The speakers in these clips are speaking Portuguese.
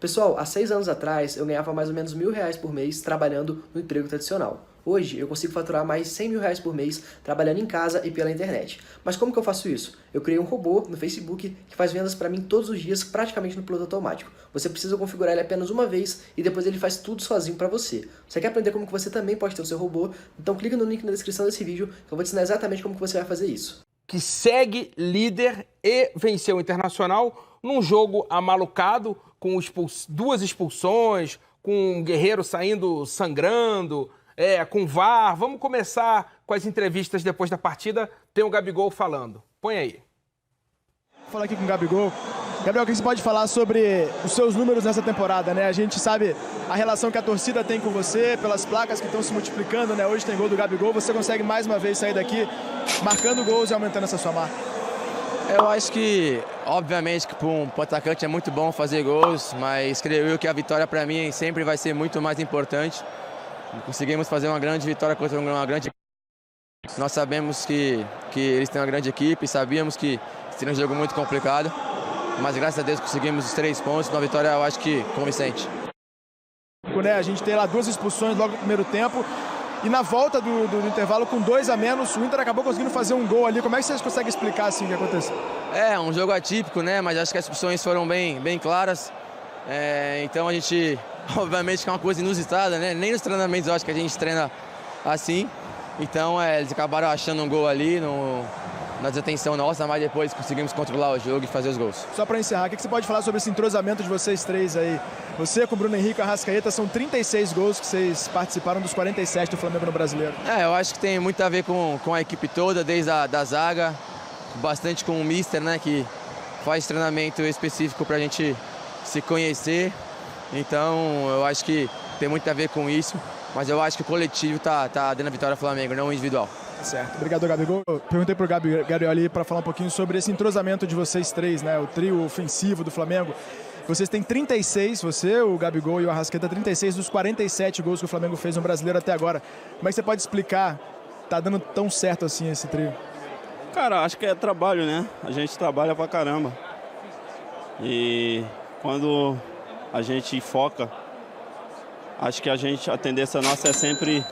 Pessoal, há 6 anos atrás eu ganhava mais ou menos R$1.000 por mês trabalhando no emprego tradicional. Hoje eu consigo faturar mais R$100.000 por mês trabalhando em casa e pela internet. Mas como que eu faço isso? Eu criei um robô no Facebook que faz vendas para mim todos os dias praticamente no piloto automático. Você precisa configurar ele apenas uma vez e depois ele faz tudo sozinho para você. Você quer aprender como que você também pode ter o seu robô? Então clica no link na descrição desse vídeo que eu vou te ensinar exatamente como que você vai fazer isso. Que segue líder e venceu o Internacional num jogo amalucado, com duas expulsões, com um Guerreiro saindo sangrando, com VAR. Vamos começar com as entrevistas depois da partida. Tem o Gabigol falando. Põe aí. Vou falar aqui com o Gabigol. Gabriel, o que você pode falar sobre os seus números nessa temporada, né? A gente sabe a relação que a torcida tem com você, pelas placas que estão se multiplicando, né? Hoje tem gol do Gabigol, você consegue mais uma vez sair daqui marcando gols e aumentando essa sua marca. Eu acho que, obviamente, que para um atacante é muito bom fazer gols, mas creio eu que a vitória para mim sempre vai ser muito mais importante. Conseguimos fazer uma grande vitória contra uma grande equipe. Nós sabemos que eles têm uma grande equipe, sabíamos que seria um jogo muito complicado, mas graças a Deus conseguimos os 3 pontos, uma vitória eu acho que convincente. A gente tem lá 2 expulsões logo no primeiro tempo. E na volta do intervalo, com 2 a menos, o Inter acabou conseguindo fazer um gol ali. Como é que vocês conseguem explicar assim o que aconteceu? É um jogo atípico, né? Mas acho que as expulsões foram bem claras. Então a gente, obviamente, que é uma coisa inusitada, né? Nem nos treinamentos eu acho que a gente treina assim. Então eles acabaram achando um gol ali na desatenção nossa, mas depois conseguimos controlar o jogo e fazer os gols. Só para encerrar, o que você pode falar sobre esse entrosamento de vocês 3 aí? Você com o Bruno Henrique e o Arrascaeta, são 36 gols que vocês participaram dos 47 do Flamengo no Brasileiro. Eu acho que tem muito a ver com a equipe toda, desde da zaga, bastante com o Mister, né, que faz treinamento específico para a gente se conhecer. Então eu acho que tem muito a ver com isso, mas eu acho que o coletivo tá dando a vitória ao Flamengo, não o individual. Certo. Obrigado, Gabigol. Eu perguntei pro Gabriel ali para falar um pouquinho sobre esse entrosamento de vocês 3, né? O trio ofensivo do Flamengo. Vocês têm 36, você, o Gabigol e o Arrascaeta, 36 dos 47 gols que o Flamengo fez no Brasileiro até agora. Como é que você pode explicar? Tá dando tão certo assim esse trio? Cara, acho que é trabalho, né? A gente trabalha pra caramba. E quando a gente foca, acho que a tendência nossa é sempre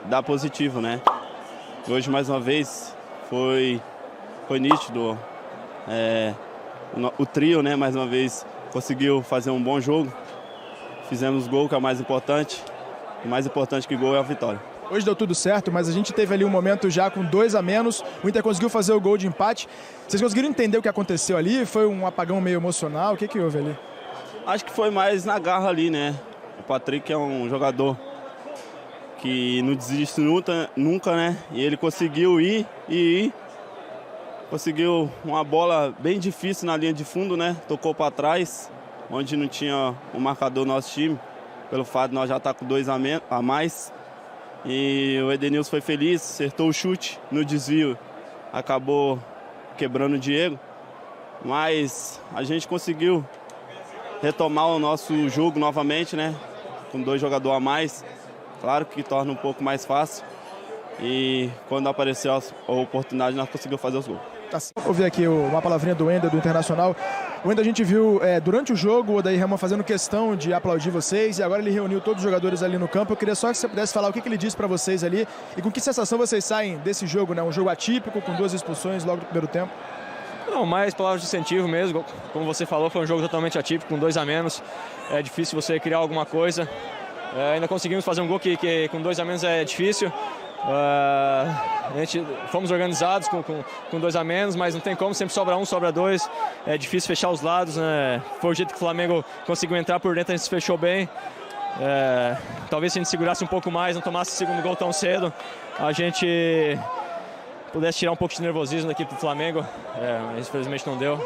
dar positivo, né? Hoje, mais uma vez, foi nítido. O trio, né, mais uma vez, conseguiu fazer um bom jogo. Fizemos gol, que é o mais importante. O mais importante que gol é a vitória. Hoje deu tudo certo, mas a gente teve ali um momento já com 2 a menos. O Inter conseguiu fazer o gol de empate. Vocês conseguiram entender o que aconteceu ali? Foi um apagão meio emocional? O que houve ali? Acho que foi mais na garra ali, né? O Patrick é um jogador que não desiste nunca, né? E ele conseguiu ir. Conseguiu uma bola bem difícil na linha de fundo, né? Tocou para trás, onde não tinha um marcador no nosso time, pelo fato de nós já estar com 2 a mais. E o Edenilson foi feliz, acertou o chute no desvio, acabou quebrando o Diego. Mas a gente conseguiu retomar o nosso jogo novamente, né? Com 2 jogadores a mais. Claro que torna um pouco mais fácil. E quando apareceu a oportunidade, nós conseguimos fazer os gols. Vou ouvir aqui uma palavrinha do Wender, do Internacional. O Wender, a gente viu durante o jogo o Odair Hellmann fazendo questão de aplaudir vocês, e agora ele reuniu todos os jogadores ali no campo. Eu queria só que você pudesse falar o que ele disse para vocês ali e com que sensação vocês saem desse jogo, né? Um jogo atípico, com 2 expulsões logo no primeiro tempo. Não, mais palavras de incentivo mesmo. Como você falou, foi um jogo totalmente atípico, com 2 a menos. É difícil você criar alguma coisa. Ainda conseguimos fazer um gol que com 2 a menos é difícil. Fomos organizados com 2 a menos, mas não tem como, sempre sobra 1, sobra 2. É difícil fechar os lados, né? Foi o jeito que o Flamengo conseguiu entrar por dentro, a gente se fechou bem. Talvez se a gente segurasse um pouco mais, não tomasse o segundo gol tão cedo, a gente pudesse tirar um pouco de nervosismo da equipe do Flamengo, mas infelizmente não deu.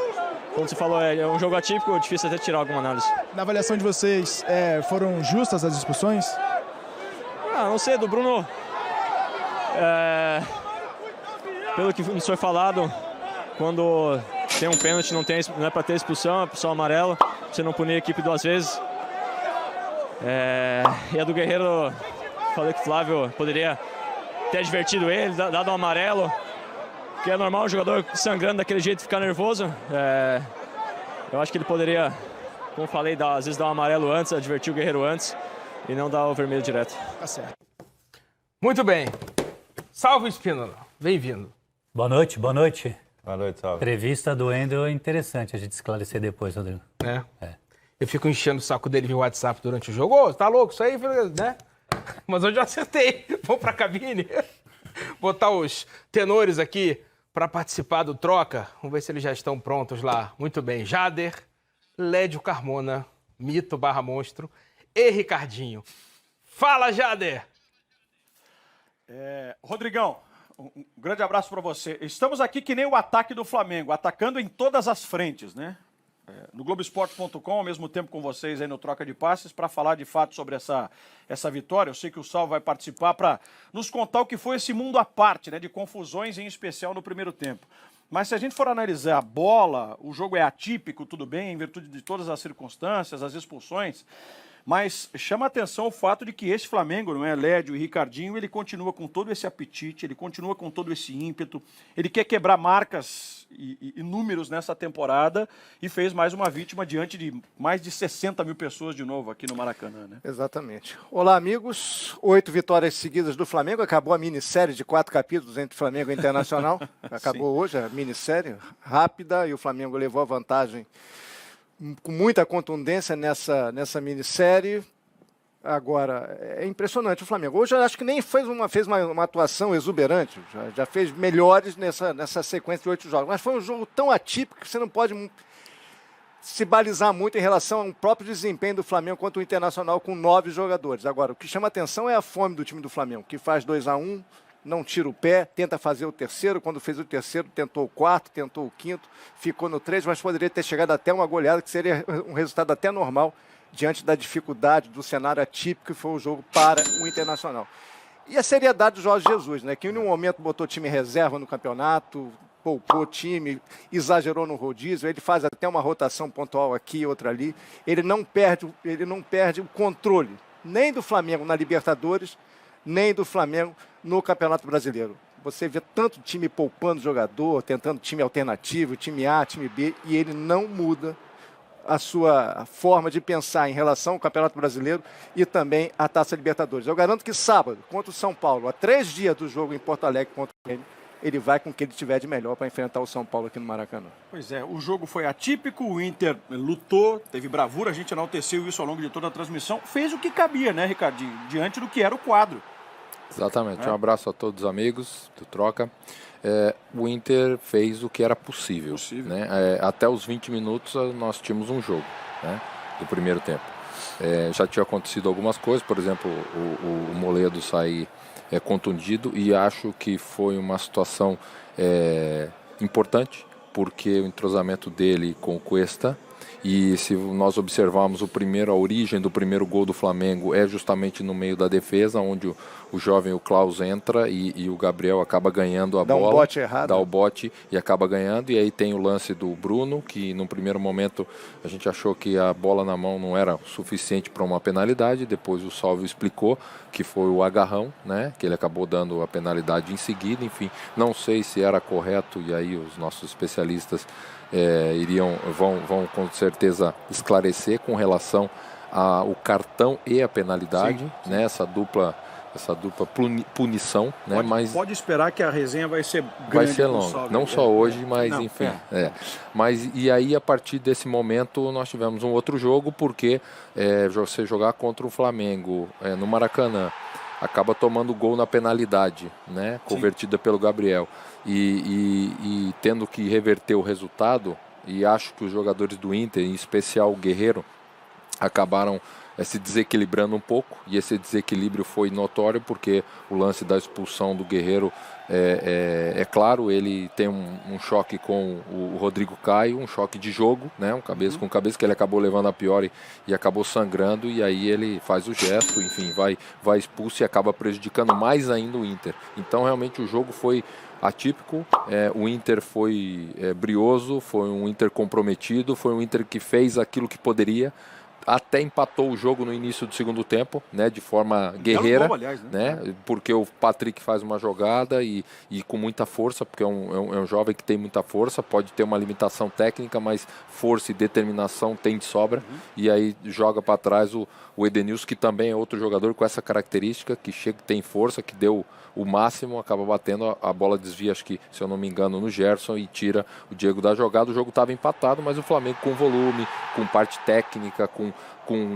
Como você falou, é um jogo atípico, difícil até tirar alguma análise. Na avaliação de vocês, foram justas as expulsões? Não sei, do Bruno, pelo que nos foi falado, quando tem um pênalti não é para ter expulsão, é só amarelo, você não punir a equipe 2 vezes. E a do Guerreiro falei que o Flávio poderia ter advertido ele, dado um amarelo, que é normal um jogador sangrando daquele jeito ficar nervoso. Eu acho que ele poderia, como eu falei, às vezes dar um amarelo antes, advertir o Guerreiro antes e não dar o vermelho direto. Tá certo. Muito bem. Salve, Espínola. Bem-vindo. Boa noite, boa noite. Boa noite, salve. Entrevista do Wendel é interessante a gente esclarecer depois, Rodrigo. Eu fico enchendo o saco dele via WhatsApp durante o jogo. Ô, tá louco? Isso aí, né? Mas hoje eu acertei. Vamos pra cabine. Botar os tenores aqui para participar do troca. Vamos ver se eles já estão prontos lá. Muito bem. Jader, Lédio Carmona, Mito / Monstro e Ricardinho. Fala, Jader! Rodrigão, um grande abraço para você. Estamos aqui que nem o ataque do Flamengo, atacando em todas as frentes, né? No Globoesporte.com, ao mesmo tempo com vocês aí no Troca de Passes, para falar de fato sobre essa vitória. Eu sei que o Sal vai participar para nos contar o que foi esse mundo à parte, né, de confusões, em especial no primeiro tempo. Mas se a gente for analisar a bola, o jogo é atípico, tudo bem, em virtude de todas as circunstâncias, as expulsões, mas chama a atenção o fato de que esse Flamengo, não é, Lédio e Ricardinho, ele continua com todo esse apetite, ele continua com todo esse ímpeto, ele quer quebrar marcas e números nessa temporada e fez mais uma vítima diante de mais de 60 mil pessoas de novo aqui no Maracanã, né? Exatamente. Olá, amigos. 8 vitórias seguidas do Flamengo. Acabou a minissérie de 4 capítulos entre Flamengo e Internacional. Acabou hoje a minissérie, rápida, e o Flamengo levou a vantagem com muita contundência nessa minissérie. Agora, é impressionante o Flamengo. Hoje eu acho que nem fez uma atuação exuberante, já fez melhores nessa sequência de 8 jogos. Mas foi um jogo tão atípico que você não pode se balizar muito em relação ao próprio desempenho do Flamengo contra o Internacional com 9 jogadores. Agora, o que chama atenção é a fome do time do Flamengo, que faz 2-1, não tira o pé, tenta fazer o terceiro. Quando fez o terceiro, tentou o quarto, tentou o quinto, ficou no 3, mas poderia ter chegado até uma goleada, que seria um resultado até normal, diante da dificuldade do cenário atípico que foi o jogo para o Internacional. E a seriedade do Jorge Jesus, né, que em um momento botou time reserva no campeonato, poupou o time, exagerou no rodízio, ele faz até uma rotação pontual aqui, outra ali. Ele não perde o controle, nem do Flamengo na Libertadores, nem do Flamengo no Campeonato Brasileiro. Você vê tanto time poupando jogador, tentando time alternativo, time A, time B, e ele não muda a sua forma de pensar em relação ao Campeonato Brasileiro e também à Taça Libertadores. Eu garanto que sábado, contra o São Paulo, a 3 dias do jogo em Porto Alegre contra o Grêmio, ele vai com o que ele tiver de melhor para enfrentar o São Paulo aqui no Maracanã. Pois é, o jogo foi atípico, o Inter lutou, teve bravura, a gente enalteceu isso ao longo de toda a transmissão, fez o que cabia, né, Ricardinho, diante do que era o quadro. Exatamente. Um abraço a todos os amigos do Troca. O Inter fez o que era possível. Né? Até os 20 minutos nós tínhamos um jogo, né, do primeiro tempo. Já tinha acontecido algumas coisas, por exemplo, o Moledo sair contundido, e acho que foi uma situação importante, porque o entrosamento dele com o Cuesta, e se nós observarmos a origem do primeiro gol do Flamengo é justamente no meio da defesa, onde o jovem, o Klaus, entra e o Gabriel acaba ganhando a bola. Dá um bote errado. Dá o bote e acaba ganhando, e aí tem o lance do Bruno, que no primeiro momento a gente achou que a bola na mão não era suficiente para uma penalidade, depois o Salvio explicou que foi o agarrão, né, que ele acabou dando a penalidade em seguida. Enfim, não sei se era correto, e aí os nossos especialistas vão com certeza esclarecer com relação ao cartão e a penalidade, sim. Né, essa dupla punição, né? Mas pode esperar que a resenha vai ser grande. Vai ser longa, não só hoje, mas não, enfim. Mas e aí, a partir desse momento, nós tivemos um outro jogo, porque você jogar contra o Flamengo no Maracanã, acaba tomando gol na penalidade, né, convertida pelo Gabriel, e tendo que reverter o resultado, e acho que os jogadores do Inter, em especial o Guerreiro, acabaram se desequilibrando um pouco, e esse desequilíbrio foi notório, porque o lance da expulsão do Guerreiro, claro, ele tem um choque com o Rodrigo Caio, um choque de jogo, né, um cabeça com cabeça, que ele acabou levando a pior e acabou sangrando, e aí ele faz o gesto, enfim, vai expulso e acaba prejudicando mais ainda o Inter. Então realmente o jogo foi atípico, o Inter foi brioso, foi um Inter comprometido, foi um Inter que fez aquilo que poderia, até empatou o jogo no início do segundo tempo, né, de forma guerreira, gol, aliás, né, porque o Patrick faz uma jogada e com muita força, porque é um jovem que tem muita força, pode ter uma limitação técnica, mas força e determinação tem de sobra, e aí joga para trás o Edenilson, que também é outro jogador com essa característica, que chega, tem força, que deu o máximo, acaba batendo, a bola desvia, acho que, se eu não me engano, no Gerson e tira o Diego da jogada. O jogo estava empatado, mas o Flamengo com volume, com parte técnica, com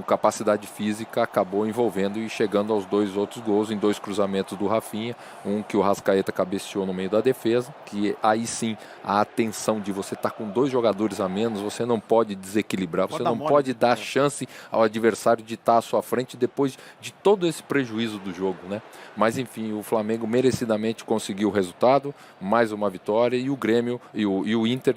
capacidade física, acabou envolvendo e chegando aos 2 outros gols em 2 cruzamentos do Rafinha, um que o Rascaeta cabeceou no meio da defesa, que aí sim a atenção de você estar com 2 jogadores a menos, você não pode desequilibrar, você não pode dar chance ao adversário de estar à sua frente depois de todo esse prejuízo do jogo, né? Mas enfim, o Flamengo merecidamente conseguiu o resultado, mais uma vitória, e o Grêmio e o Inter,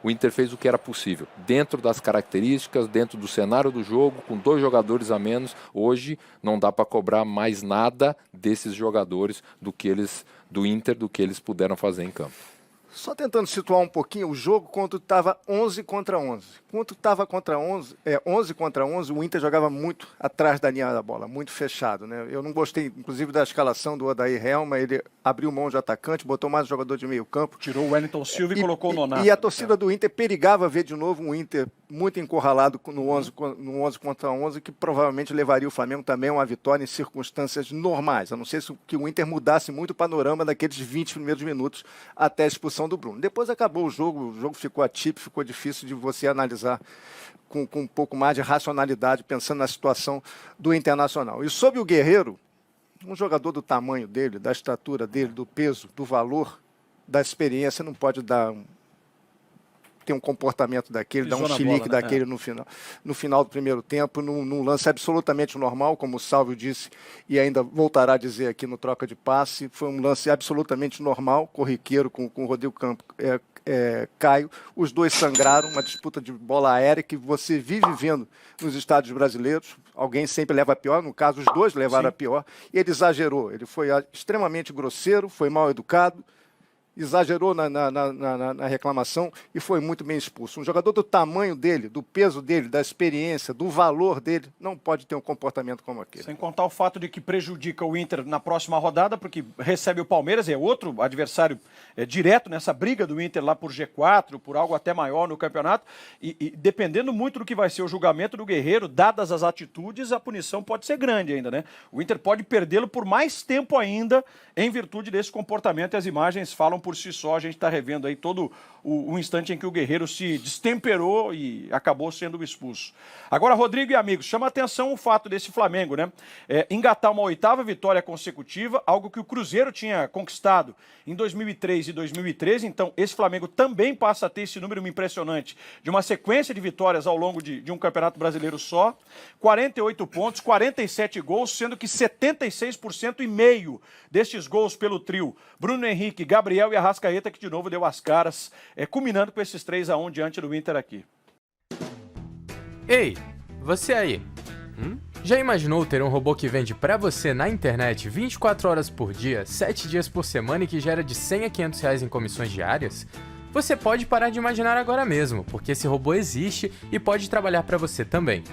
o Inter fez o que era possível, dentro das características, dentro do cenário do jogo, com 2 jogadores a menos. Hoje não dá para cobrar mais nada desses jogadores do Inter do que eles puderam fazer em campo. Só tentando situar um pouquinho o jogo, quando estava 11 contra 11. Quando estava 11 contra 11, o Inter jogava muito atrás da linha da bola, muito fechado, né? Eu não gostei, inclusive, da escalação do Odair Helma. Ele abriu mão de atacante, botou mais um jogador de meio campo. Tirou o Wellington Silva e colocou o Nonato. E a torcida do Inter perigava ver de novo um Inter muito encurralado no 11 contra 11, que provavelmente levaria o Flamengo também a uma vitória em circunstâncias normais, a não ser que o Inter mudasse muito o panorama daqueles 20 primeiros minutos até a expulsão do Bruno. Depois acabou o jogo ficou atípico, ficou difícil de você analisar com um pouco mais de racionalidade, pensando na situação do Internacional. E sobre o Guerreiro, um jogador do tamanho dele, da estatura dele, do peso, do valor, da experiência, não pode ter um comportamento daquele, dar um chilique daquele no final do primeiro tempo, num lance absolutamente normal, como o Sálvio disse e ainda voltará a dizer aqui no Troca de Passe. Foi um lance absolutamente normal, corriqueiro com o Rodrigo Caio. Os dois sangraram, uma disputa de bola aérea que você vive vendo nos estádios brasileiros. Alguém sempre leva a pior, no caso os dois levaram a pior, e ele exagerou, ele foi extremamente grosseiro, foi mal educado, exagerou na reclamação e foi muito bem expulso. Um jogador do tamanho dele, do peso dele, da experiência, do valor dele, não pode ter um comportamento como aquele. Sem contar o fato de que prejudica o Inter na próxima rodada, porque recebe o Palmeiras, é outro adversário direto nessa briga do Inter lá por G4, por algo até maior no campeonato, e dependendo muito do que vai ser o julgamento do Guerreiro, dadas as atitudes, a punição pode ser grande ainda, né? O Inter pode perdê-lo por mais tempo ainda, em virtude desse comportamento, e as imagens falam por si só. A gente está revendo aí todo o instante em que o Guerreiro se destemperou e acabou sendo expulso. Agora, Rodrigo e amigos, chama a atenção o fato desse Flamengo, né? Engatar uma 8ª vitória consecutiva, algo que o Cruzeiro tinha conquistado em 2003 e 2013, então esse Flamengo também passa a ter esse número impressionante de uma sequência de vitórias ao longo de um campeonato brasileiro só, 48 pontos, 47 gols, sendo que 76,5% destes gols pelo trio Bruno Henrique, Gabriel e Arrascaeta, que de novo deu as caras, culminando com esses 3-1 diante do Inter aqui. Ei, você aí, já imaginou ter um robô que vende pra você na internet 24 horas por dia, 7 dias por semana e que gera de 100 a 500 reais em comissões diárias? Você pode parar de imaginar agora mesmo, porque esse robô existe e pode trabalhar pra você também.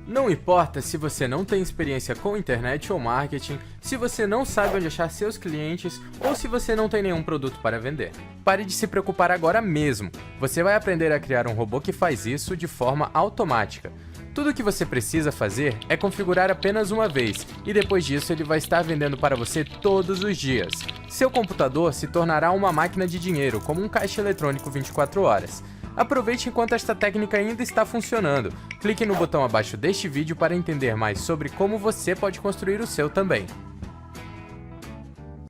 Não importa se você não tem experiência com internet ou marketing, se você não sabe onde achar seus clientes ou se você não tem nenhum produto para vender. Pare de se preocupar agora mesmo. Você vai aprender a criar um robô que faz isso de forma automática. Tudo o que você precisa fazer é configurar apenas uma vez e depois disso ele vai estar vendendo para você todos os dias. Seu computador se tornará uma máquina de dinheiro, como um caixa eletrônico 24 horas. Aproveite enquanto esta técnica ainda está funcionando. Clique no botão abaixo deste vídeo para entender mais sobre como você pode construir o seu também.